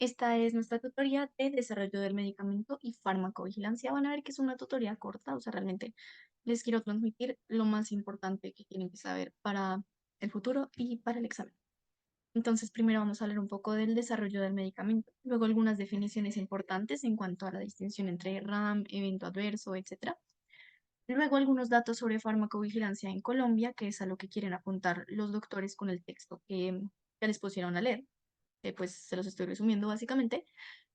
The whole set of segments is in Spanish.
Esta es nuestra tutoría de desarrollo del medicamento y farmacovigilancia. Van a ver que es una tutoría corta, o sea, realmente les quiero transmitir lo más importante que tienen que saber para el futuro y para el examen. Entonces, primero vamos a hablar un poco del desarrollo del medicamento, luego algunas definiciones importantes en cuanto a la distinción entre RAM, evento adverso, etcétera. Luego algunos datos sobre farmacovigilancia en Colombia, que es a lo que quieren apuntar los doctores con el texto que les pusieron a leer. Pues se los estoy resumiendo básicamente.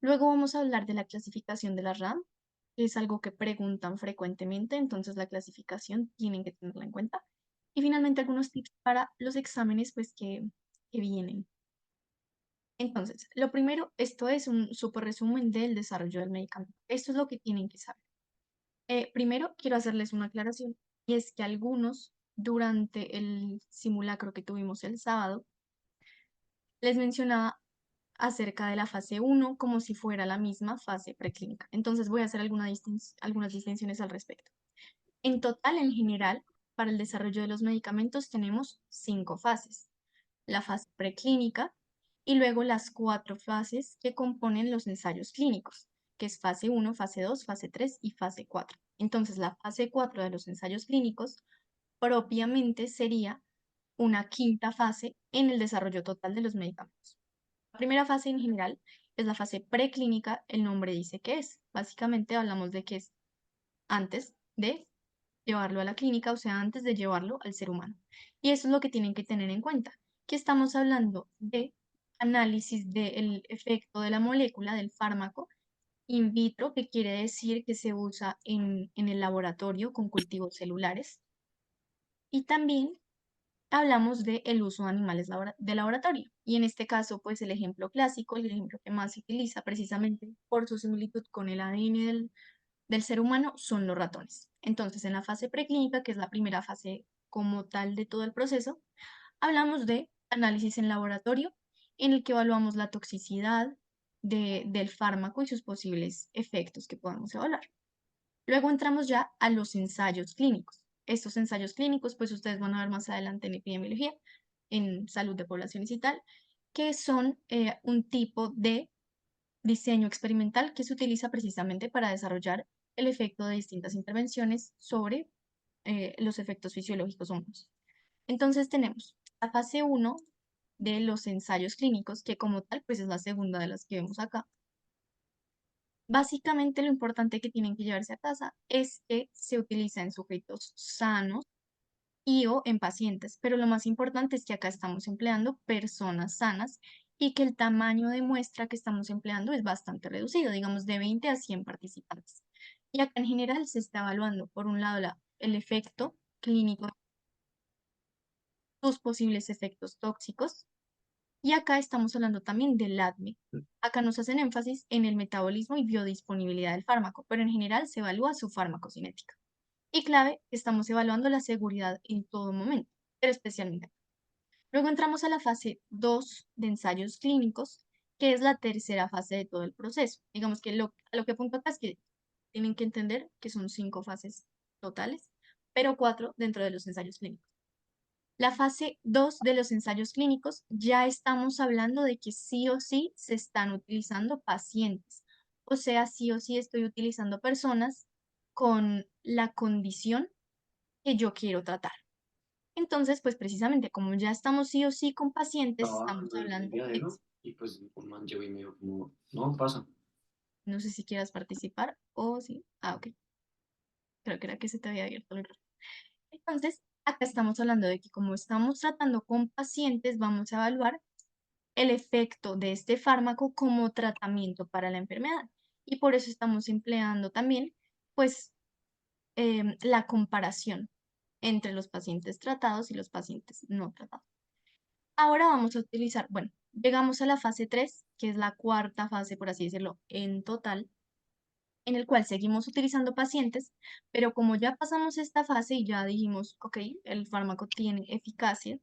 Luego vamos a hablar de la clasificación de la RAM, que es algo que preguntan frecuentemente, entonces la clasificación tienen que tenerla en cuenta. Y finalmente algunos tips para los exámenes pues que vienen. Entonces, lo primero, esto es un súper resumen del desarrollo del medicamento. Esto es lo que tienen que saber. Primero, quiero hacerles una aclaración, y es que algunos, durante el simulacro que tuvimos el sábado, les mencionaba acerca de la fase uno como si fuera la misma fase preclínica. Entonces voy a hacer algunas distinciones al respecto. En total, en general, para el desarrollo de los medicamentos tenemos 5 fases. La fase preclínica y luego las 4 fases que componen los ensayos clínicos, que es fase uno, fase 2, fase 3 y fase 4. Entonces, la fase 4 de los ensayos clínicos propiamente sería una quinta fase en el desarrollo total de los medicamentos. La primera fase en general es la fase preclínica, el nombre dice que es. Básicamente hablamos de que es antes de llevarlo a la clínica, o sea, antes de llevarlo al ser humano. Y eso es lo que tienen que tener en cuenta, que estamos hablando de análisis del efecto de la molécula, del fármaco, in vitro, que quiere decir que se usa en el laboratorio con cultivos celulares. Y también hablamos del uso de animales de laboratorio. Y en este caso, pues el ejemplo clásico, el ejemplo que más se utiliza precisamente por su similitud con el ADN del ser humano, son los ratones. Entonces, en la fase preclínica, que es la primera fase como tal de todo el proceso, hablamos de análisis en laboratorio, en el que evaluamos la toxicidad del fármaco y sus posibles efectos que podemos evaluar. Luego entramos ya a los ensayos clínicos. Estos ensayos clínicos, pues ustedes van a ver más adelante en epidemiología, en salud de poblaciones y tal, que son un tipo de diseño experimental que se utiliza precisamente para desarrollar el efecto de distintas intervenciones sobre los efectos fisiológicos humanos. Entonces tenemos la fase uno de los ensayos clínicos, que como tal, pues es la segunda de las que vemos acá. Básicamente lo importante que tienen que llevarse a casa es que se utiliza en sujetos sanos y o en pacientes, pero lo más importante es que acá estamos empleando personas sanas y que el tamaño de muestra que estamos empleando es bastante reducido, digamos de 20 a 100 participantes. Y acá en general se está evaluando, por un lado, el efecto clínico, sus posibles efectos tóxicos, y acá estamos hablando también del ADME. Acá nos hacen énfasis en el metabolismo y biodisponibilidad del fármaco, pero en general se evalúa su farmacocinética. Y clave, estamos evaluando la seguridad en todo momento, pero especialmente. Luego entramos a la fase 2 de ensayos clínicos, que es la tercera fase de todo el proceso. Digamos que a lo que apunto acá es que tienen que entender que son 5 fases totales, pero 4 dentro de los ensayos clínicos. La fase 2 de los ensayos clínicos ya estamos hablando de que sí o sí se están utilizando pacientes, o sea, sí o sí estoy utilizando personas con la condición que yo quiero tratar. Entonces, pues precisamente como ya estamos sí o sí con pacientes, Estaba estamos bajando el hablando de eso. viadero y pues un man llegó y me dijo como, no, pasa. No sé si quieras participar o sí. Ah, ok. Creo que era que se te había abierto el micrófono. Entonces, acá estamos hablando de que como estamos tratando con pacientes, vamos a evaluar el efecto de este fármaco como tratamiento para la enfermedad. Y por eso estamos empleando también, pues, la comparación entre los pacientes tratados y los pacientes no tratados. Ahora vamos a utilizar, bueno, llegamos a la fase 3, que es la cuarta fase, por así decirlo, en total, en el cual seguimos utilizando pacientes, pero como ya pasamos esta fase y ya dijimos, ok, el fármaco tiene eficacia,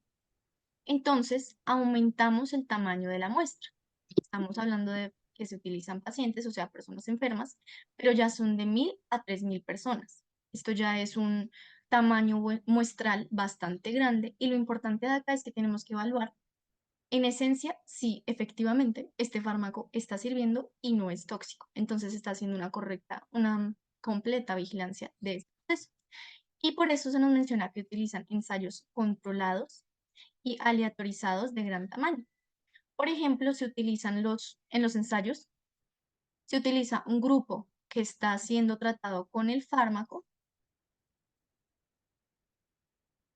entonces aumentamos el tamaño de la muestra. Estamos hablando de que se utilizan pacientes, o sea, personas enfermas, pero ya son de 1000 a 3000 personas. Esto ya es un tamaño muestral bastante grande y lo importante de acá es que tenemos que evaluar En esencia, sí, efectivamente, este fármaco está sirviendo y no es tóxico. Entonces está haciendo una completa vigilancia de este proceso. Y por eso se nos menciona que utilizan ensayos controlados y aleatorizados de gran tamaño. Por ejemplo, en los ensayos, se utiliza un grupo que está siendo tratado con el fármaco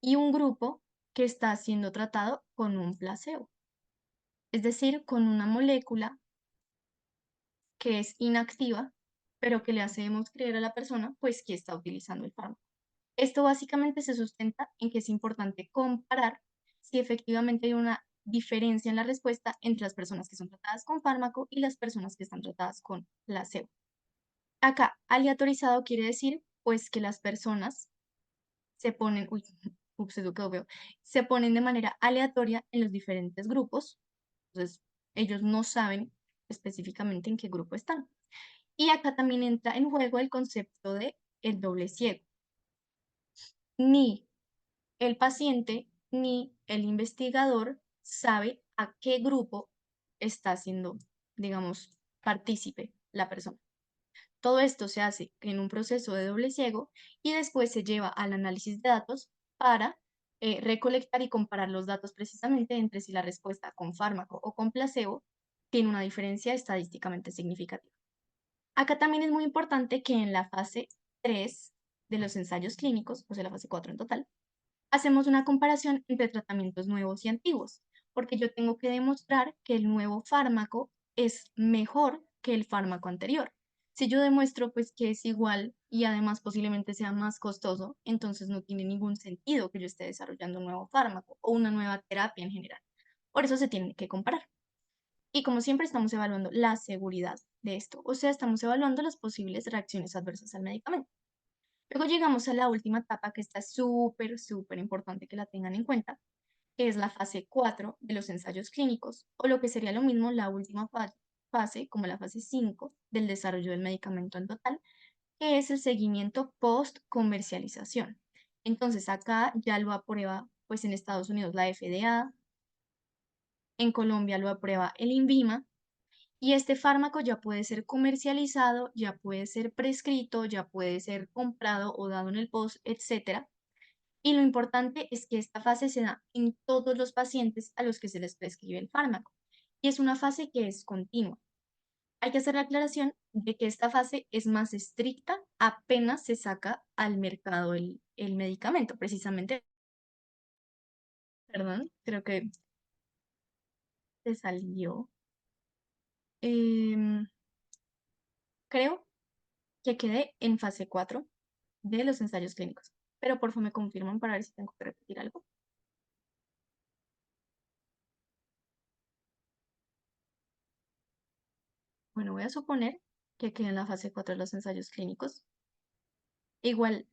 y un grupo que está siendo tratado con un placebo, es decir, con una molécula que es inactiva, pero que le hacemos creer a la persona, pues, que está utilizando el fármaco. Esto básicamente se sustenta en que es importante comparar si efectivamente hay una diferencia en la respuesta entre las personas que son tratadas con fármaco y las personas que están tratadas con placebo. Acá, aleatorizado quiere decir, pues, que las personas se ponen, uy, ups, eso quedó feo, se ponen de manera aleatoria en los diferentes grupos, entonces ellos no saben específicamente en qué grupo están. Y acá también entra en juego el concepto de el doble ciego. Ni el paciente ni el investigador sabe a qué grupo está siendo, digamos, partícipe la persona. Todo esto se hace en un proceso de doble ciego y después se lleva al análisis de datos para recolectar y comparar los datos precisamente entre si la respuesta con fármaco o con placebo tiene una diferencia estadísticamente significativa. Acá también es muy importante que en la fase 3 de los ensayos clínicos, o sea, la fase 4 en total, hacemos una comparación entre tratamientos nuevos y antiguos, porque yo tengo que demostrar que el nuevo fármaco es mejor que el fármaco anterior. Si yo demuestro pues que es igual y además posiblemente sea más costoso, entonces no tiene ningún sentido que yo esté desarrollando un nuevo fármaco o una nueva terapia en general. Por eso se tiene que comparar. Y como siempre estamos evaluando la seguridad de esto, o sea, estamos evaluando las posibles reacciones adversas al medicamento. Luego llegamos a la última etapa que está súper, súper importante que la tengan en cuenta, que es la fase 4 de los ensayos clínicos, o lo que sería lo mismo la última fase, como la fase 5 del desarrollo del medicamento en total, que es el seguimiento post-comercialización. Entonces acá ya lo aprueba, pues en Estados Unidos la FDA, en Colombia lo aprueba el INVIMA, y este fármaco ya puede ser comercializado, ya puede ser prescrito, ya puede ser comprado o dado en el post, etcétera. Y lo importante es que esta fase se da en todos los pacientes a los que se les prescribe el fármaco. Y es una fase que es continua. Hay que hacer la aclaración de que esta fase es más estricta apenas se saca al mercado el medicamento. Precisamente, perdón, creo que se salió. Em, Creo que quedé en fase 4 de los ensayos clínicos. Pero por favor me confirman para ver si tengo que repetir algo. Bueno, voy a suponer que quedé en la fase 4 de los ensayos clínicos. Igual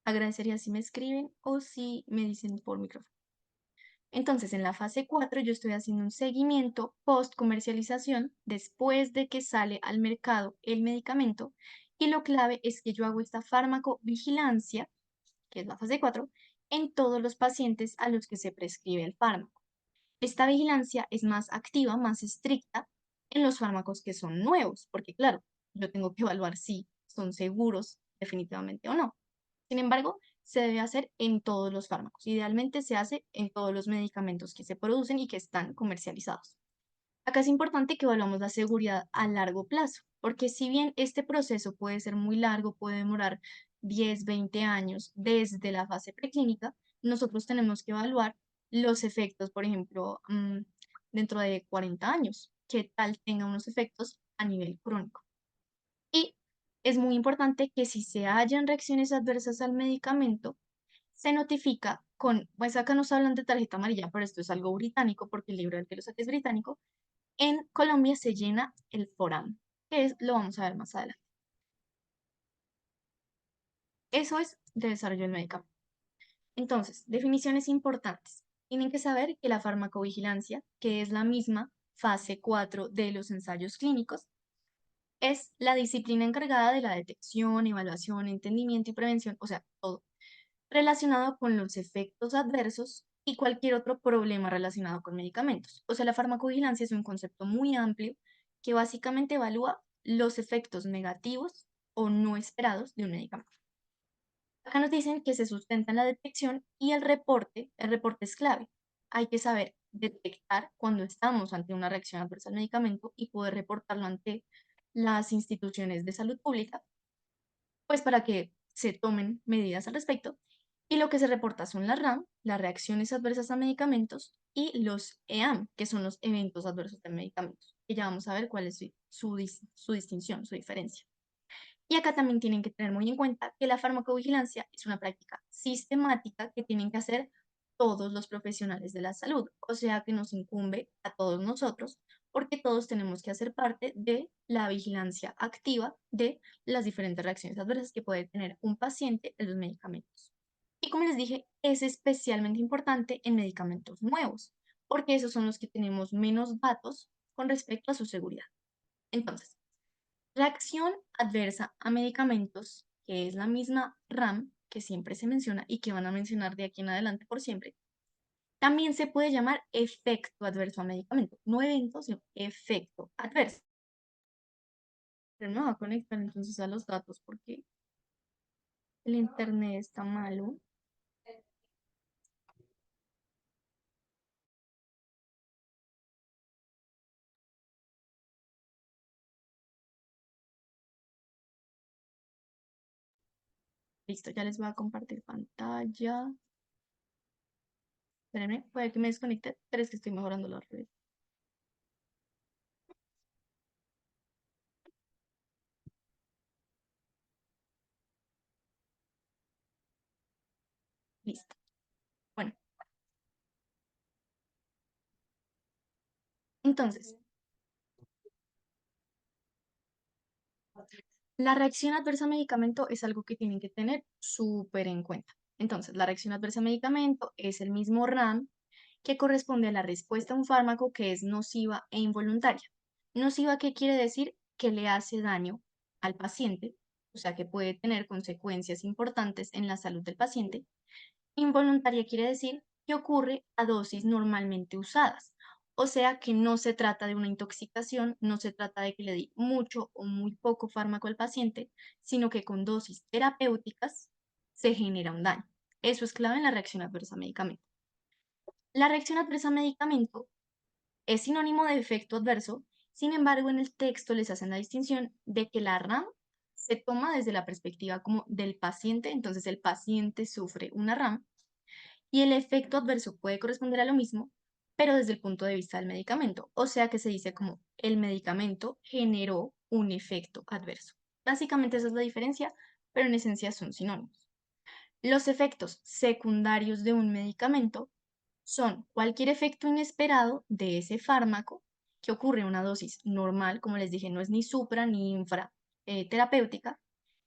agradecería si me escriben o si me dicen por micrófono. Entonces, en la fase 4 yo estoy haciendo un seguimiento post comercialización después de que sale al mercado el medicamento y lo clave es que yo hago esta farmacovigilancia, que es la fase 4, en todos los pacientes a los que se prescribe el fármaco. Esta vigilancia es más activa, más estricta en los fármacos que son nuevos, porque claro, yo tengo que evaluar si son seguros definitivamente o no. Sin embargo, se debe hacer en todos los fármacos. Idealmente se hace en todos los medicamentos que se producen y que están comercializados. Acá es importante que evaluemos la seguridad a largo plazo, porque si bien este proceso puede ser muy largo, puede demorar 10, 20 años desde la fase preclínica, nosotros tenemos que evaluar los efectos, por ejemplo, dentro de 40 años, que tal tenga unos efectos a nivel crónico. Y es muy importante que si se hallan reacciones adversas al medicamento, se notifica con, pues acá nos hablan de tarjeta amarilla, pero esto es algo británico porque el libro del que lo saqué es británico. En Colombia se llena el FORAM, lo vamos a ver más adelante. Eso es de desarrollo del medicamento. Entonces, definiciones importantes. Tienen que saber que la farmacovigilancia, que es la misma fase 4 de los ensayos clínicos, es la disciplina encargada de la detección, evaluación, entendimiento y prevención, o sea, todo relacionado con los efectos adversos y cualquier otro problema relacionado con medicamentos. O sea, la farmacovigilancia es un concepto muy amplio que básicamente evalúa los efectos negativos o no esperados de un medicamento. Acá nos dicen que se sustenta en la detección y el reporte es clave. Hay que saber detectar cuando estamos ante una reacción adversa al medicamento y poder reportarlo ante las instituciones de salud pública, pues para que se tomen medidas al respecto. Y lo que se reporta son las RAM, las reacciones adversas a medicamentos, y los EAM, que son los eventos adversos de medicamentos, que ya vamos a ver cuál es su distinción, su diferencia. Y acá también tienen que tener muy en cuenta que la farmacovigilancia es una práctica sistemática que tienen que hacer todos los profesionales de la salud, o sea que nos incumbe a todos nosotros, porque todos tenemos que hacer parte de la vigilancia activa de las diferentes reacciones adversas que puede tener un paciente en los medicamentos. Y como les dije, es especialmente importante en medicamentos nuevos, porque esos son los que tenemos menos datos con respecto a su seguridad. Entonces, reacción adversa a medicamentos, que es la misma RAM que siempre se menciona y que van a mencionar de aquí en adelante por siempre, también se puede llamar efecto adverso a medicamento. No evento, sino efecto adverso. Pero no va a conectar entonces a los datos porque el internet está malo. Listo, ya les voy a compartir pantalla. Espérenme, puede que me desconecte, pero es que estoy mejorando la red. Listo. Bueno, entonces, la reacción adversa a medicamento es algo que tienen que tener súper en cuenta. Entonces, la reacción adversa a medicamento es el mismo RAM que corresponde a la respuesta a un fármaco que es nociva e involuntaria. Nociva, ¿qué quiere decir? Que le hace daño al paciente, o sea, que puede tener consecuencias importantes en la salud del paciente. Involuntaria quiere decir que ocurre a dosis normalmente usadas. O sea que no se trata de una intoxicación, no se trata de que le di mucho o muy poco fármaco al paciente, sino que con dosis terapéuticas se genera un daño. Eso es clave en la reacción adversa a medicamento. La reacción adversa a medicamento es sinónimo de efecto adverso, sin embargo, en el texto les hacen la distinción de que la RAM se toma desde la perspectiva como del paciente, entonces el paciente sufre una RAM y el efecto adverso puede corresponder a lo mismo, pero desde el punto de vista del medicamento. O sea que se dice como el medicamento generó un efecto adverso. Básicamente esa es la diferencia, pero en esencia son sinónimos. Los efectos secundarios de un medicamento son cualquier efecto inesperado de ese fármaco que ocurre a una dosis normal, como les dije, no es ni supra ni infra terapéutica,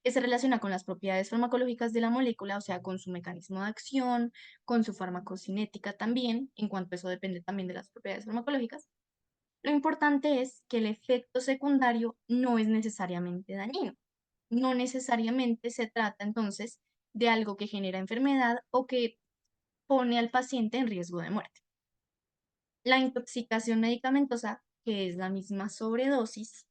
que se relaciona con las propiedades farmacológicas de la molécula, o sea, con su mecanismo de acción, con su farmacocinética también, en cuanto a eso depende también de las propiedades farmacológicas. Lo importante es que el efecto secundario no es necesariamente dañino. No necesariamente se trata entonces de algo que genera enfermedad o que pone al paciente en riesgo de muerte. La intoxicación medicamentosa, que es la misma sobredosis,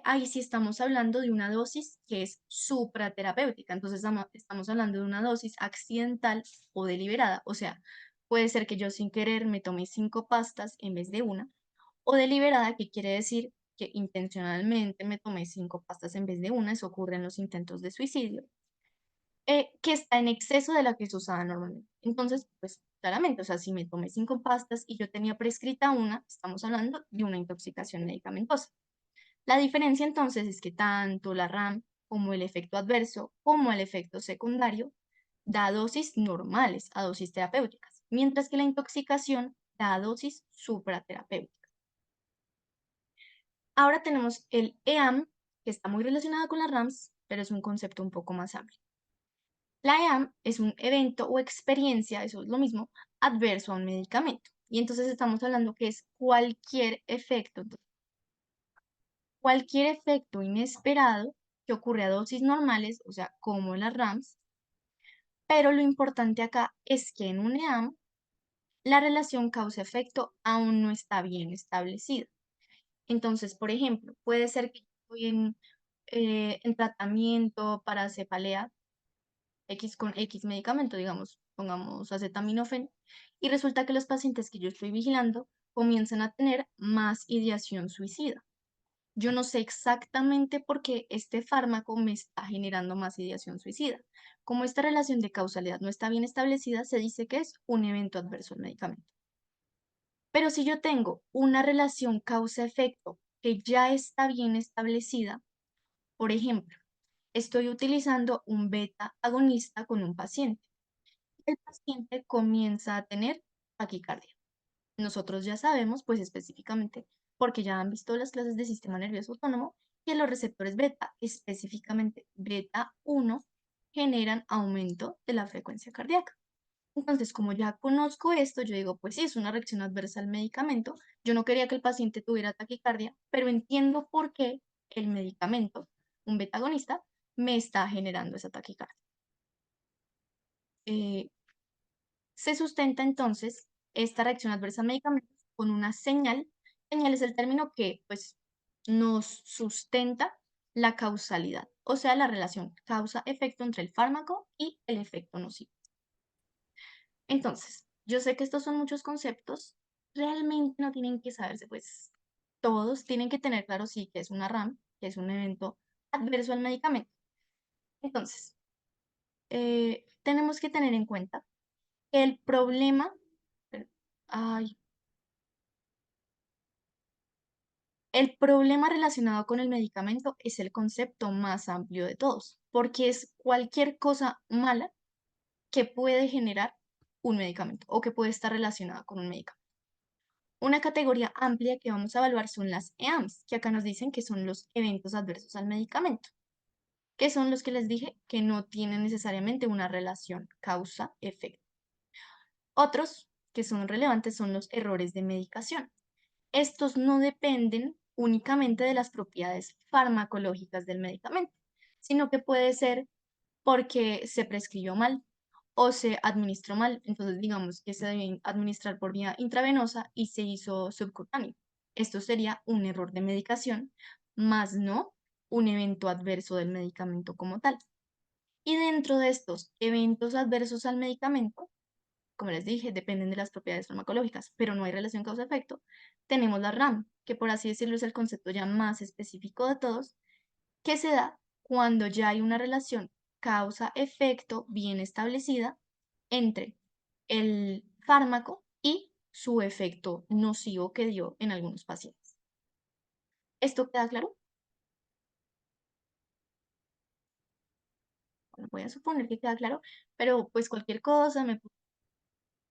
ahí sí estamos hablando de una dosis que es supraterapéutica. Entonces estamos hablando de una dosis accidental o deliberada. O sea, puede ser que yo sin querer me tome 5 pastas en vez de una, o deliberada, que quiere decir que intencionalmente me tomé 5 pastas en vez de una. Eso ocurre en los intentos de suicidio, que está en exceso de la que se usaba normalmente. Entonces, pues claramente, o sea, si me tomé 5 pastas y yo tenía prescrita una, estamos hablando de una intoxicación medicamentosa. La diferencia entonces es que tanto la RAM como el efecto adverso como el efecto secundario da dosis normales a dosis terapéuticas, mientras que la intoxicación da dosis supraterapéuticas. Ahora tenemos el EAM, que está muy relacionado con las RAMs, pero es un concepto un poco más amplio. La EAM es un evento o experiencia, eso es lo mismo, adverso a un medicamento. Y entonces estamos hablando que es cualquier efecto inesperado que ocurre a dosis normales, o sea, como las RAMs, pero lo importante acá es que en un EAM la relación causa-efecto aún no está bien establecida. Entonces, por ejemplo, puede ser que yo estoy en tratamiento para cefalea X con X medicamento, digamos, pongamos acetaminofén, y resulta que los pacientes que yo estoy vigilando comienzan a tener más ideación suicida. Yo no sé exactamente por qué este fármaco me está generando más ideación suicida. Como esta relación de causalidad no está bien establecida, se dice que es un evento adverso al medicamento. Pero si yo tengo una relación causa-efecto que ya está bien establecida, por ejemplo, estoy utilizando un beta agonista con un paciente. El paciente comienza a tener taquicardia. Nosotros ya sabemos, pues específicamente, porque ya han visto las clases de sistema nervioso autónomo, que los receptores beta, específicamente beta 1, generan aumento de la frecuencia cardíaca. Entonces, como ya conozco esto, yo digo, pues sí, es una reacción adversa al medicamento. Yo no quería que el paciente tuviera taquicardia, pero entiendo por qué el medicamento, un beta agonista, me está generando esa taquicardia. Eh, Se sustenta entonces esta reacción adversa al medicamento con una señal. Señal es el término que pues, nos sustenta la causalidad, o sea, la relación causa-efecto entre el fármaco y el efecto nocivo. Entonces, yo sé que estos son muchos conceptos, realmente no tienen que saberse, pues todos tienen que tener claro sí que es una RAM, que es un evento adverso al medicamento. Entonces, tenemos que tener en cuenta que el problema, ay, el problema relacionado con el medicamento es el concepto más amplio de todos, porque es cualquier cosa mala que puede generar un medicamento o que puede estar relacionada con un medicamento. Una categoría amplia que vamos a evaluar son las EAMS, que acá nos dicen que son los eventos adversos al medicamento, que son los que les dije que no tienen necesariamente una relación causa-efecto. Otros que son relevantes son los errores de medicación. Estos no dependen únicamente de las propiedades farmacológicas del medicamento, sino que puede ser porque se prescribió mal o se administró mal. Entonces, digamos que se debe administrar por vía intravenosa y se hizo subcutáneo. Esto sería un error de medicación, más no un evento adverso del medicamento como tal. Y dentro de estos eventos adversos al medicamento, como les dije, dependen de las propiedades farmacológicas, pero no hay relación causa-efecto. Tenemos la RAM, que por así decirlo es el concepto ya más específico de todos, que se da cuando ya hay una relación causa-efecto bien establecida entre el fármaco y su efecto nocivo que dio en algunos pacientes. ¿Esto queda claro? Bueno, voy a suponer que queda claro, pero pues cualquier cosa me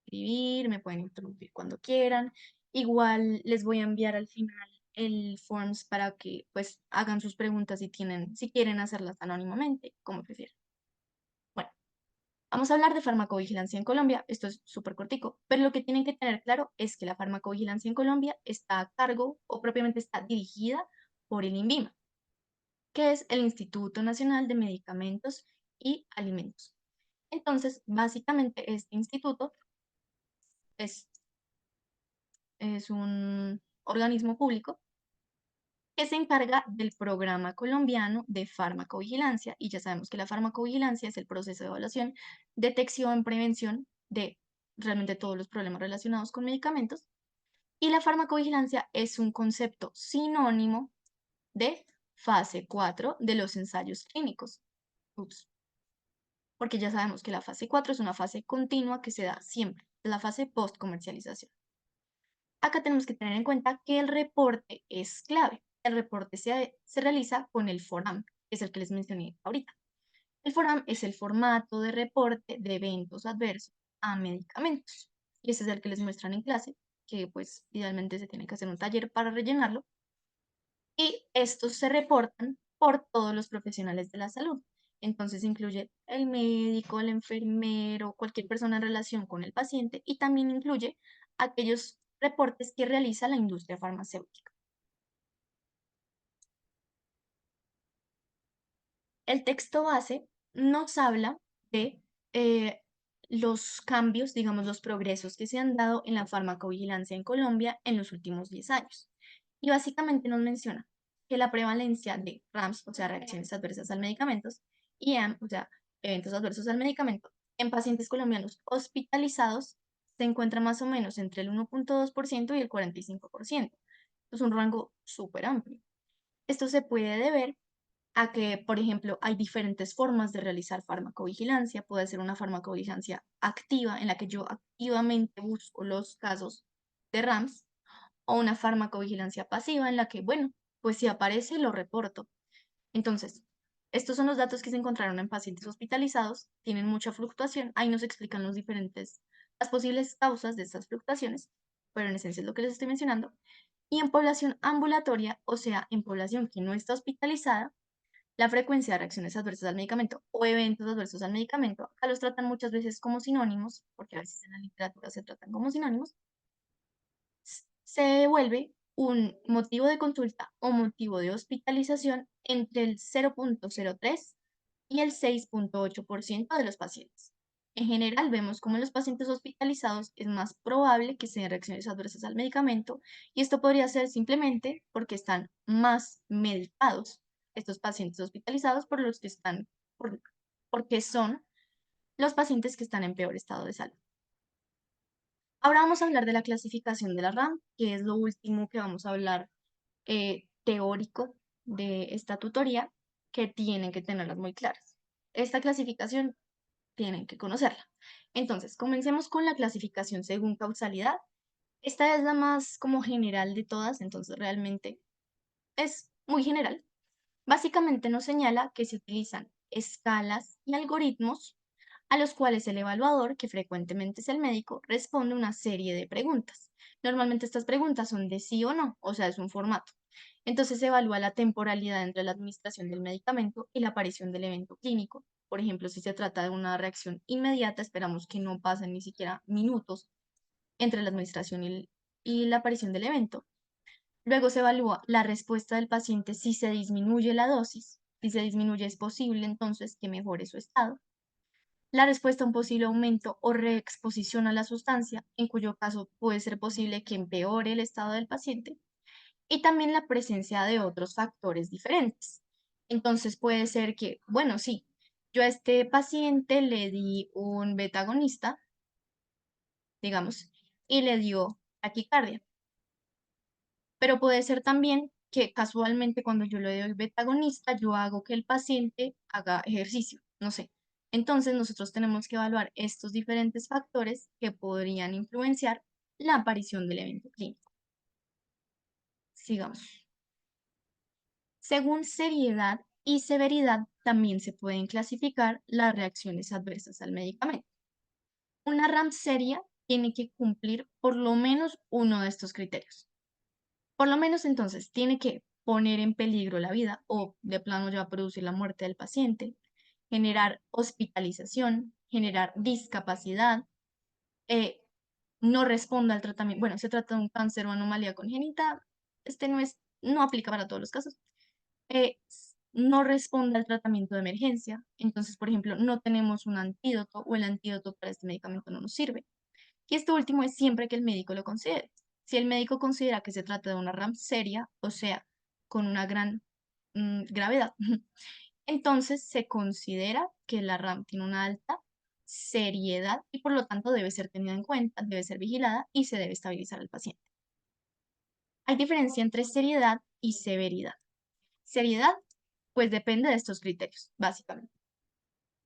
escribir, me pueden interrumpir cuando quieran. Igual les voy a enviar al final el forms para que pues hagan sus preguntas si quieren hacerlas anónimamente, como prefieran. Bueno, vamos a hablar de farmacovigilancia en Colombia. Esto es súper cortico, pero lo que tienen que tener claro es que la farmacovigilancia en Colombia está a cargo o propiamente está dirigida por el INVIMA, que es el Instituto Nacional de Medicamentos y Alimentos. Entonces, básicamente este instituto es es un organismo público que se encarga del programa colombiano de farmacovigilancia. Y ya sabemos que la farmacovigilancia es el proceso de evaluación, detección, prevención de realmente todos los problemas relacionados con medicamentos. Y la farmacovigilancia es un concepto sinónimo de fase 4 de los ensayos clínicos. Ups. Porque ya sabemos que la fase 4 es una fase continua que se da siempre, la fase post comercialización. Acá tenemos que tener en cuenta que el reporte es clave. El reporte se realiza con el FORAM, que es el que les mencioné ahorita. El FORAM es el formato de reporte de eventos adversos a medicamentos. Y ese es el que les muestran en clase, que pues idealmente se tiene que hacer un taller para rellenarlo. Y estos se reportan por todos los profesionales de la salud. Entonces incluye el médico, el enfermero, cualquier persona en relación con el paciente y también incluye aquellos reportes que realiza la industria farmacéutica. El texto base nos habla de eh, los cambios, digamos, los progresos que se han dado en la farmacovigilancia en Colombia en los últimos 10 años. Y básicamente nos menciona que la prevalencia de RAMS, o sea, reacciones adversas al medicamento, y EAM, o sea, eventos adversos al medicamento, en pacientes colombianos hospitalizados se encuentra más o menos entre el 1,2% y el 45%. Es un rango súper amplio. Esto se puede deber a que, por ejemplo, hay diferentes formas de realizar farmacovigilancia. Puede ser una farmacovigilancia activa, en la que yo activamente busco los casos de RAMS, o una farmacovigilancia pasiva, en la que, bueno, pues si aparece, lo reporto. Entonces, estos son los datos que se encontraron en pacientes hospitalizados, tienen mucha fluctuación, ahí nos explican las posibles causas de estas fluctuaciones, pero en esencia es lo que les estoy mencionando. Y en población ambulatoria, o sea, en población que no está hospitalizada, la frecuencia de reacciones adversas al medicamento o eventos adversos al medicamento, acá los tratan muchas veces como sinónimos, porque a veces en la literatura se tratan como sinónimos, se vuelve un motivo de consulta o motivo de hospitalización entre el 0,03 y el 6,8% de los pacientes. En general, vemos como en los pacientes hospitalizados es más probable que se den reacciones adversas al medicamento, y esto podría ser simplemente porque están más medicados estos pacientes hospitalizados porque son los pacientes que están en peor estado de salud. Ahora vamos a hablar de la clasificación de la RAM, que es lo último que vamos a hablar teórico de esta tutoría, que tienen que tenerlas muy claras. Esta clasificación tienen que conocerla. Entonces, comencemos con la clasificación según causalidad. Esta es la más como general de todas, entonces realmente es muy general. Básicamente nos señala que se utilizan escalas y algoritmos a los cuales el evaluador, que frecuentemente es el médico, responde una serie de preguntas. Normalmente estas preguntas son de sí o no, o sea, es un formato. Entonces se evalúa la temporalidad entre la administración del medicamento y la aparición del evento clínico. Por ejemplo, si se trata de una reacción inmediata, esperamos que no pasen ni siquiera minutos entre la administración y la aparición del evento. Luego se evalúa la respuesta del paciente si se disminuye la dosis. Si se disminuye es posible entonces que mejore su estado. La respuesta a un posible aumento o reexposición a la sustancia, en cuyo caso puede ser posible que empeore el estado del paciente. Y también la presencia de otros factores diferentes. Entonces puede ser que, bueno, sí, yo a este paciente le di un betagonista, digamos, y le dio taquicardia. Pero puede ser también que casualmente cuando yo le doy betagonista, yo hago que el paciente haga ejercicio, no sé. Entonces nosotros tenemos que evaluar estos diferentes factores que podrían influenciar la aparición del evento clínico. Sigamos. Según seriedad y severidad, también se pueden clasificar las reacciones adversas al medicamento. Una RAM seria tiene que cumplir por lo menos uno de estos criterios. Por lo menos entonces tiene que poner en peligro la vida o de plano ya producir la muerte del paciente, generar hospitalización, generar discapacidad, eh, no responda al tratamiento. Bueno, se trata de un cáncer o anomalía congénita, no aplica para todos los casos. No responde al tratamiento de emergencia. Entonces, por ejemplo, no tenemos un antídoto o el antídoto para este medicamento no nos sirve. Y esto último es siempre que el médico lo considere. Si el médico considera que se trata de una RAM seria, o sea, con una gran gravedad, entonces se considera que la RAM tiene una alta seriedad y por lo tanto debe ser tenida en cuenta, debe ser vigilada y se debe estabilizar al paciente. Hay diferencia entre seriedad y severidad. Seriedad, pues depende de estos criterios, básicamente.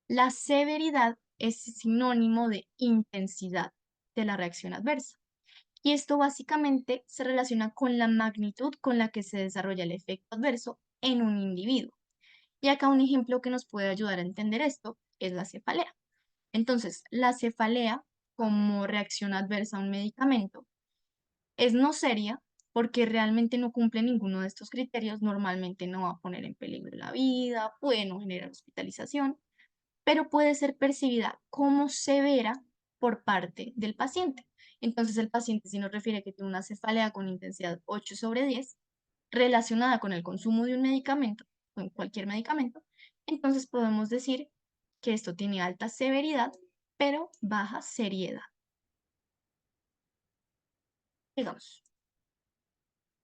La severidad es sinónimo de intensidad de la reacción adversa. Y esto básicamente se relaciona con la magnitud con la que se desarrolla el efecto adverso en un individuo. Y acá un ejemplo que nos puede ayudar a entender esto es la cefalea. Entonces, la cefalea como reacción adversa a un medicamento es no seria porque realmente no cumple ninguno de estos criterios, normalmente no va a poner en peligro la vida, puede no generar hospitalización, pero puede ser percibida como severa por parte del paciente. Entonces el paciente si nos refiere que tiene una cefalea con intensidad 8/10 relacionada con el consumo de un medicamento, con cualquier medicamento, entonces podemos decir que esto tiene alta severidad pero baja seriedad. Digamos,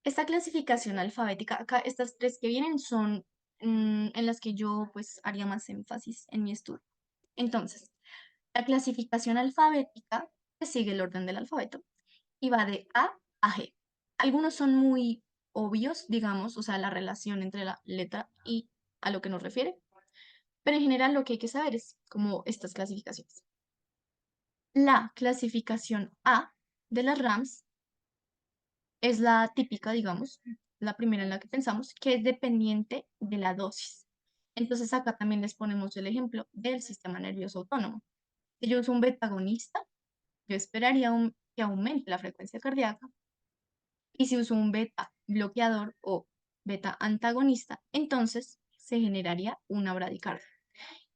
esta clasificación alfabética, acá estas tres que vienen son en las que yo pues haría más énfasis en mi estudio. Entonces, la clasificación alfabética pues, sigue el orden del alfabeto y va de A a G. Algunos son muy obvios, digamos, o sea, la relación entre la letra I a lo que nos refiere, pero en general lo que hay que saber es como estas clasificaciones. La clasificación A de las RAMs es la típica, digamos, la primera en la que pensamos, que es dependiente de la dosis. Entonces acá también les ponemos el ejemplo del sistema nervioso autónomo. Si yo uso un betagonista, yo esperaría que aumente la frecuencia cardíaca. Y si uso un beta bloqueador o beta antagonista, entonces se generaría una bradicardia.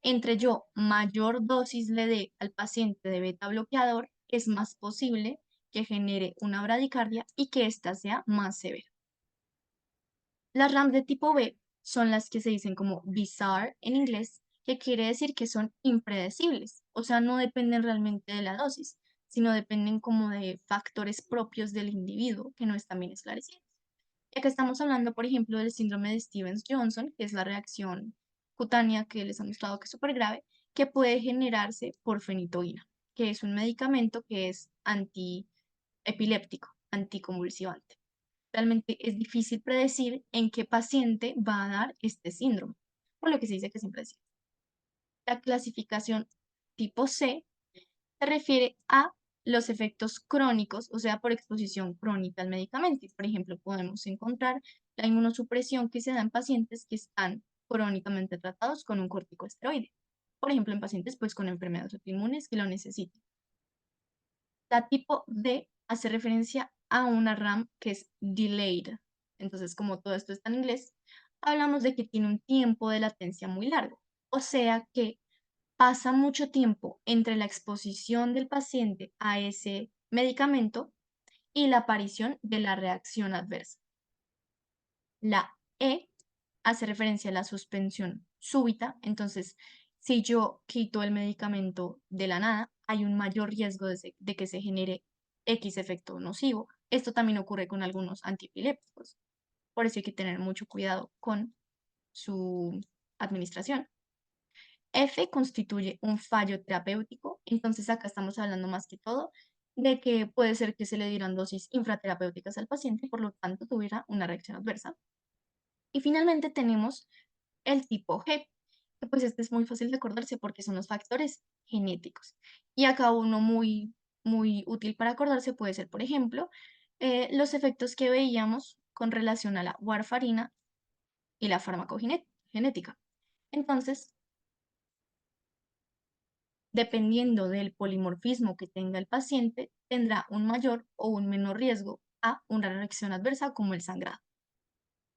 Entre yo mayor dosis le dé al paciente de beta bloqueador, es más posible que genere una bradicardia y que ésta sea más severa. Las RAM de tipo B son las que se dicen como bizarre en inglés, que quiere decir que son impredecibles, o sea, no dependen realmente de la dosis, sino dependen como de factores propios del individuo que no están bien esclarecidos. Y acá estamos hablando, por ejemplo, del síndrome de Stevens-Johnson, que es la reacción cutánea que les ha mostrado que es súper grave, que puede generarse por fenitoína, que es un medicamento que es antiepiléptico, anticonvulsivante. Realmente es difícil predecir en qué paciente va a dar este síndrome, por lo que se dice que es impredecible. La clasificación tipo C se refiere a los efectos crónicos, o sea, por exposición crónica al medicamento. Y, por ejemplo, podemos encontrar la inmunosupresión que se da en pacientes que están crónicamente tratados con un corticosteroide. Por ejemplo, en pacientes pues, con enfermedades autoinmunes que lo necesiten. La tipo D hace referencia a una RAM que es delayed. Entonces, como todo esto está en inglés, hablamos de que tiene un tiempo de latencia muy largo. O sea que pasa mucho tiempo entre la exposición del paciente a ese medicamento y la aparición de la reacción adversa. La E hace referencia a la suspensión súbita, entonces si yo quito el medicamento de la nada, hay un mayor riesgo de que se genere X efecto nocivo. Esto también ocurre con algunos antiepilépticos, por eso hay que tener mucho cuidado con su administración. F constituye un fallo terapéutico, entonces acá estamos hablando más que todo de que puede ser que se le dieran dosis infraterapéuticas al paciente y por lo tanto tuviera una reacción adversa. Y finalmente tenemos el tipo G, que pues este es muy fácil de acordarse porque son los factores genéticos. Y acá uno muy útil para acordarse puede ser, por ejemplo, los efectos que veíamos con relación a la warfarina y la farmacogenética. Entonces, dependiendo del polimorfismo que tenga el paciente, tendrá un mayor o un menor riesgo a una reacción adversa como el sangrado.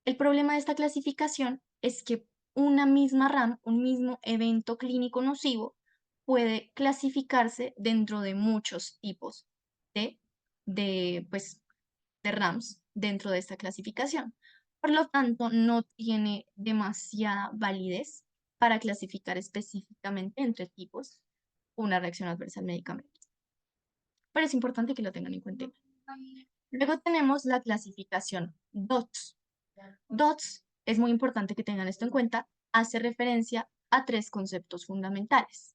El problema de esta clasificación es que una misma RAM, un mismo evento clínico nocivo, puede clasificarse dentro de muchos tipos de, pues, de RAMs dentro de esta clasificación. Por lo tanto, no tiene demasiada validez para clasificar específicamente entre tipos una reacción adversa al medicamento. Pero es importante que lo tengan en cuenta. Luego tenemos la clasificación DOTS. DOTS es muy importante que tengan esto en cuenta. Hace referencia a tres conceptos fundamentales.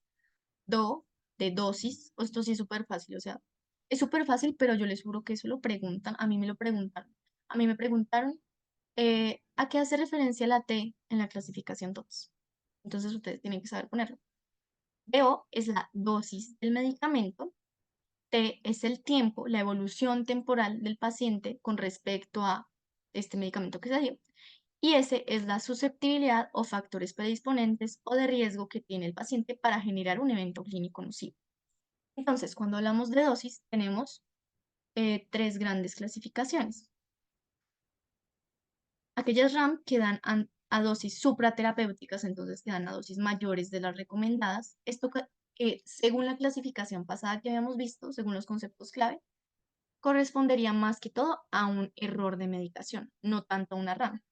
Do, de dosis, esto sí es súper fácil, o sea, es súper fácil, pero yo les juro que eso lo preguntan, a mí me lo preguntaron. A mí me preguntaron, ¿a qué hace referencia la T en la clasificación DOTS? Entonces ustedes tienen que saber ponerlo. DO es la dosis del medicamento. T es el tiempo, la evolución temporal del paciente con respecto a este medicamento que se dio. Y S es la susceptibilidad o factores predisponentes o de riesgo que tiene el paciente para generar un evento clínico nocivo. Entonces, cuando hablamos de dosis, tenemos tres grandes clasificaciones. Aquellas RAM que dan a dosis supraterapéuticas, entonces que dan a dosis mayores de las recomendadas. Esto según la clasificación pasada que habíamos visto, según los conceptos clave, correspondería más que todo a un error de medicación, no tanto a una RAM.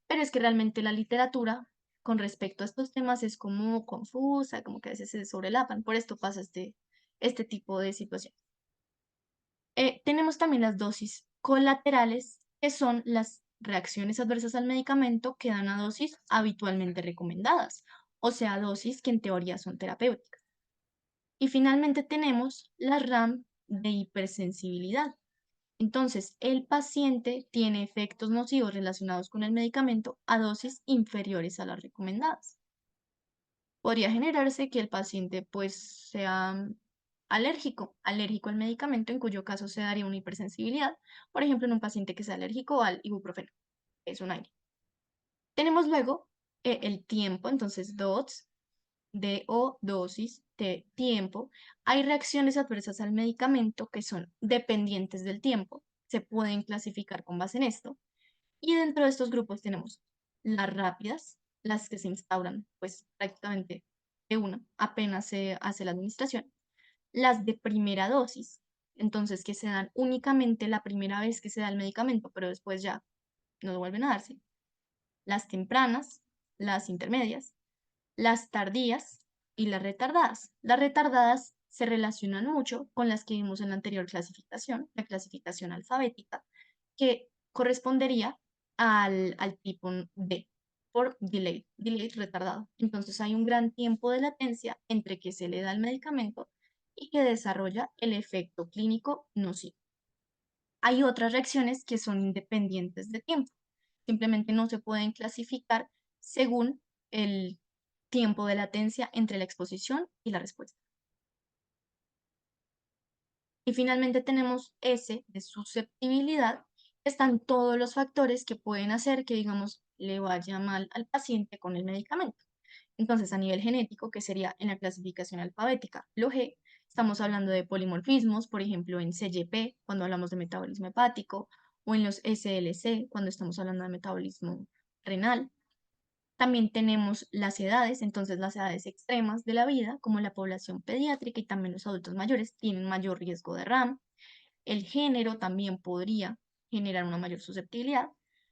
Pero es que realmente la literatura con respecto a estos temas es como confusa, como que a veces se sobrelapan, por esto pasa este tipo de situación. Tenemos también las dosis colaterales, que son las reacciones adversas al medicamento que dan a dosis habitualmente recomendadas, o sea, dosis que en teoría son terapéuticas. Y finalmente tenemos la RAM de hipersensibilidad. Entonces, el paciente tiene efectos nocivos relacionados con el medicamento a dosis inferiores a las recomendadas. Podría generarse que el paciente pues sea alérgico al medicamento, en cuyo caso se daría una hipersensibilidad, por ejemplo, en un paciente que sea alérgico al ibuprofeno, que es un aire. Tenemos luego el tiempo, entonces DOTS, DO, dosis, T, tiempo. Hay reacciones adversas al medicamento que son dependientes del tiempo, se pueden clasificar con base en esto. Y dentro de estos grupos tenemos las rápidas, las que se instauran pues prácticamente de una, apenas se hace la administración, las de primera dosis, entonces que se dan únicamente la primera vez que se da el medicamento, pero después ya no vuelven a darse, las tempranas, las intermedias, las tardías y las retardadas. Las retardadas se relacionan mucho con las que vimos en la anterior clasificación, la clasificación alfabética, que correspondería al tipo D, por delay retardado. Entonces hay un gran tiempo de latencia entre que se le da el medicamento y que desarrolla el efecto clínico nocivo. Hay otras reacciones que son independientes de tiempo. Simplemente no se pueden clasificar según el tiempo de latencia entre la exposición y la respuesta. Y finalmente tenemos S de susceptibilidad. Están todos los factores que pueden hacer que, digamos, le vaya mal al paciente con el medicamento. Entonces, a nivel genético, que sería en la clasificación alfabética, lo G, estamos hablando de polimorfismos, por ejemplo, en CYP, cuando hablamos de metabolismo hepático, o en los SLC, cuando estamos hablando de metabolismo renal. También tenemos las edades, entonces las edades extremas de la vida, como la población pediátrica y también los adultos mayores, tienen mayor riesgo de RAM. El género también podría generar una mayor susceptibilidad.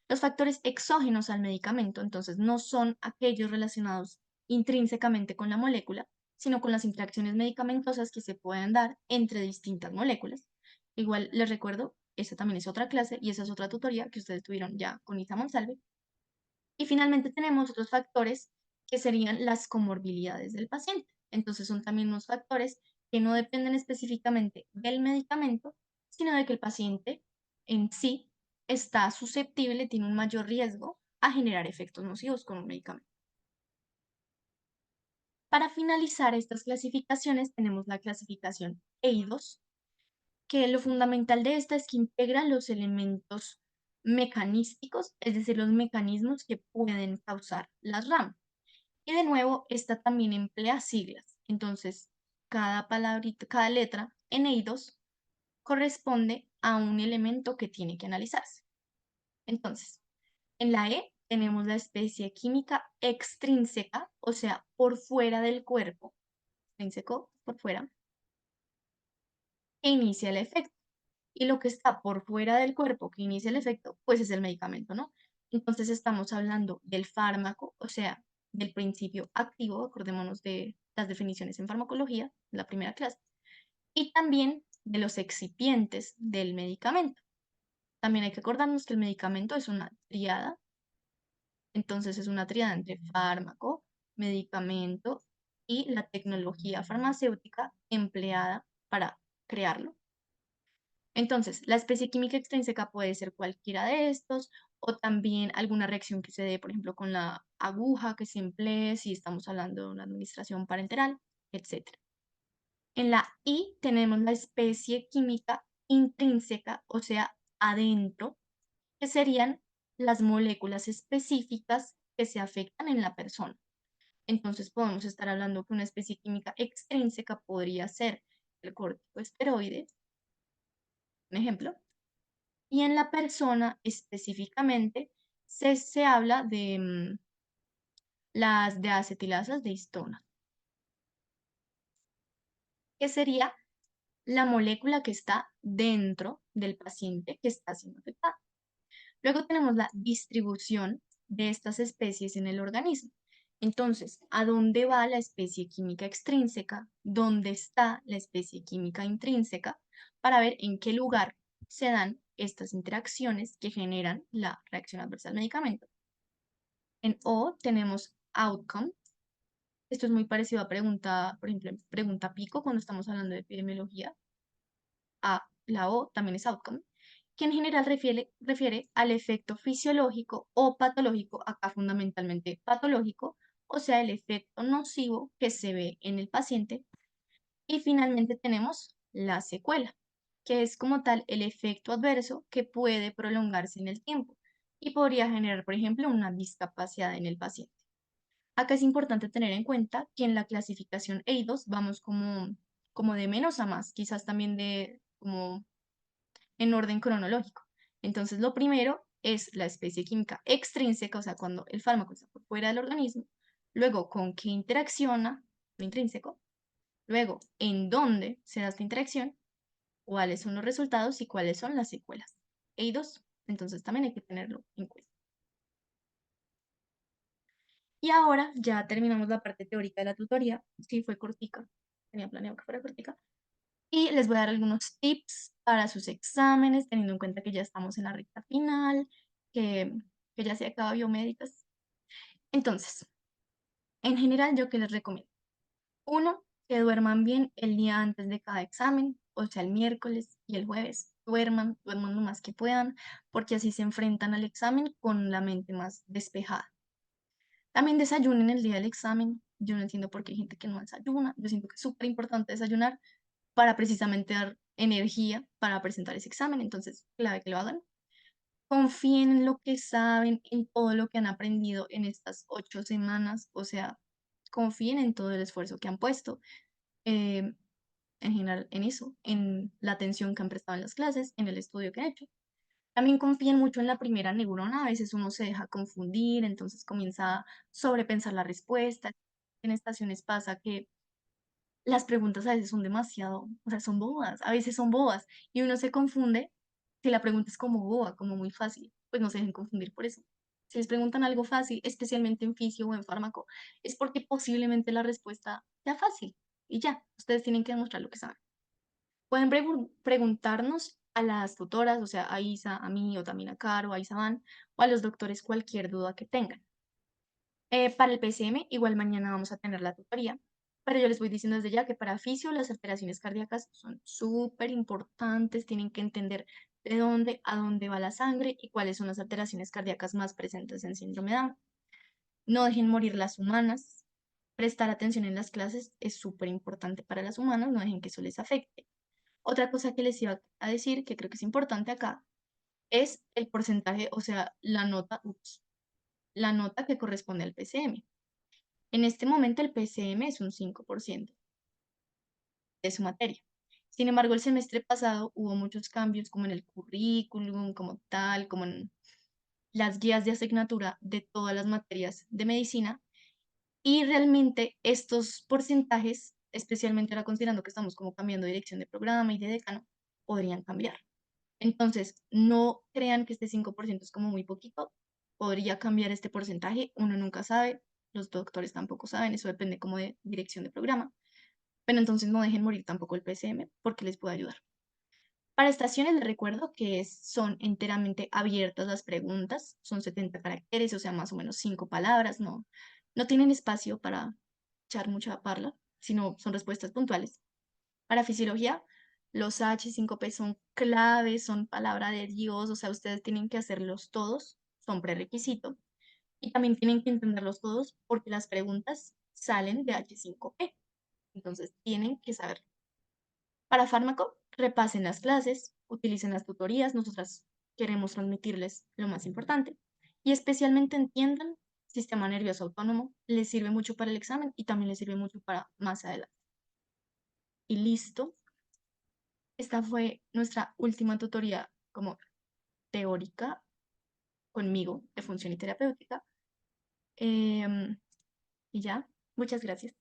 Los factores exógenos al medicamento, entonces, no son aquellos relacionados intrínsecamente con la molécula, sino con las interacciones medicamentosas que se pueden dar entre distintas moléculas. Igual les recuerdo, esa también es otra clase y esa es otra tutoría que ustedes tuvieron ya con Isa Monsalve. Y finalmente tenemos otros factores que serían las comorbilidades del paciente. Entonces son también unos factores que no dependen específicamente del medicamento, sino de que el paciente en sí está susceptible, tiene un mayor riesgo a generar efectos nocivos con un medicamento. Para finalizar estas clasificaciones tenemos la clasificación EIDOS, que lo fundamental de esta es que integra los elementos mecanísticos, es decir, los mecanismos que pueden causar las RAM. Y de nuevo, esta también emplea siglas. Entonces, cada palabrita, cada letra en EIDOS corresponde a un elemento que tiene que analizarse. Entonces, en la E tenemos la especie química extrínseca, o sea, por fuera del cuerpo, extrínseco, por fuera, que inicia el efecto. Y lo que está por fuera del cuerpo que inicia el efecto, pues es el medicamento, ¿no? Entonces estamos hablando del fármaco, o sea, del principio activo, acordémonos de las definiciones en farmacología, la primera clase, y también de los excipientes del medicamento. También hay que acordarnos que el medicamento es una tríada, entonces es una tríada entre fármaco, medicamento y la tecnología farmacéutica empleada para crearlo. Entonces, la especie química extrínseca puede ser cualquiera de estos o también alguna reacción que se dé, por ejemplo, con la aguja que se emplee si estamos hablando de una administración parenteral, etc. En la I tenemos la especie química intrínseca, o sea, adentro, que serían las moléculas específicas que se afectan en la persona. Entonces, podemos estar hablando que una especie química extrínseca podría ser el corticosteroide, un ejemplo. Y en la persona específicamente se habla de las de acetilasas de histona, que sería la molécula que está dentro del paciente que está siendo afectado. Luego tenemos la distribución de estas especies en el organismo. Entonces, ¿a dónde va la especie química extrínseca? ¿Dónde está la especie química intrínseca? Para ver en qué lugar se dan estas interacciones que generan la reacción adversa al medicamento. En O tenemos outcome. Esto es muy parecido a pregunta, por ejemplo, pregunta pico cuando estamos hablando de epidemiología. La O también es outcome, que en general refiere al efecto fisiológico o patológico, acá fundamentalmente patológico, o sea, el efecto nocivo que se ve en el paciente. Y finalmente tenemos la secuela, que es como tal el efecto adverso que puede prolongarse en el tiempo y podría generar, por ejemplo, una discapacidad en el paciente. Acá es importante tener en cuenta que en la clasificación EIDOS vamos como de menos a más, quizás también de como en orden cronológico. Entonces, lo primero es la especie química extrínseca, o sea, cuando el fármaco está por fuera del organismo. Luego, con qué interacciona, lo intrínseco. Luego, en dónde se da esta interacción, cuáles son los resultados y cuáles son las secuelas. EIDOS, entonces también hay que tenerlo en cuenta. Y ahora ya terminamos la parte teórica de la tutoría. Sí, fue cortica. Tenía planeado que fuera cortica. Y les voy a dar algunos tips para sus exámenes, teniendo en cuenta que ya estamos en la recta final, que, que ya se acaba biomédicas. Entonces, en general, ¿yo qué les recomiendo? Uno, que duerman bien el día antes de cada examen, o sea, el miércoles y el jueves. Duerman lo más que puedan, porque así se enfrentan al examen con la mente más despejada. También desayunen el día del examen. Yo no entiendo por qué hay gente que no desayuna. Yo siento que es súper importante desayunar para precisamente dar energía para presentar ese examen. Entonces, clave que lo hagan. Confíen en lo que saben, en todo lo que han aprendido en estas 8 semanas. O sea, confíen en todo el esfuerzo que han puesto. eh, en general, en eso, en la atención que han prestado en las clases, en el estudio que han hecho. También confíen mucho en la primera neurona, a veces uno se deja confundir, entonces comienza a sobrepensar la respuesta. En estaciones pasa que las preguntas a veces son demasiado, o sea, son bobas, a veces son bobas, y uno se confunde si la pregunta es como boba, como muy fácil, pues no se dejen confundir por eso. Si les preguntan algo fácil, especialmente en fisio o en fármaco, es porque posiblemente la respuesta sea fácil, y ya, ustedes tienen que demostrar lo que saben. Pueden preguntarnos a las tutoras, o sea, a Isa, a mí, o también a Caro, a Isaban, o a los doctores cualquier duda que tengan. Para el PCM, igual mañana vamos a tener la tutoría, pero yo les voy diciendo desde ya que para fisio las alteraciones cardíacas son súper importantes, tienen que entender de dónde a dónde va la sangre y cuáles son las alteraciones cardíacas más presentes en síndrome de Down. No dejen morir las humanas, prestar atención en las clases es súper importante para las humanas, no dejen que eso les afecte. Otra cosa que les iba a decir, que creo que es importante acá, es el porcentaje, o sea, la nota que corresponde al PCM. En este momento el PCM es un 5% de su materia. Sin embargo, el semestre pasado hubo muchos cambios como en el currículum, como tal, como en las guías de asignatura de todas las materias de medicina y realmente estos porcentajes, especialmente ahora considerando que estamos como cambiando de dirección de programa y de decano, podrían cambiar. Entonces, no crean que este 5% es como muy poquito, podría cambiar este porcentaje, uno nunca sabe, los doctores tampoco saben, eso depende como de dirección de programa, pero entonces no dejen morir tampoco el PCM porque les puede ayudar. Para estaciones les recuerdo que son enteramente abiertas las preguntas, son 70 caracteres, o sea, más o menos 5 palabras, no tienen espacio para echar mucha parla, sino son respuestas puntuales. Para fisiología, los H5P son claves, son palabra de Dios, o sea, ustedes tienen que hacerlos todos, son prerequisito, y también tienen que entenderlos todos porque las preguntas salen de H5P, entonces tienen que saber. Para fármaco, repasen las clases, utilicen las tutorías, nosotras queremos transmitirles lo más importante, y especialmente entiendan sistema nervioso autónomo, les sirve mucho para el examen y también les sirve mucho para más adelante. Y listo. Esta fue nuestra última tutoría como teórica conmigo de función y terapéutica. Y ya, muchas gracias.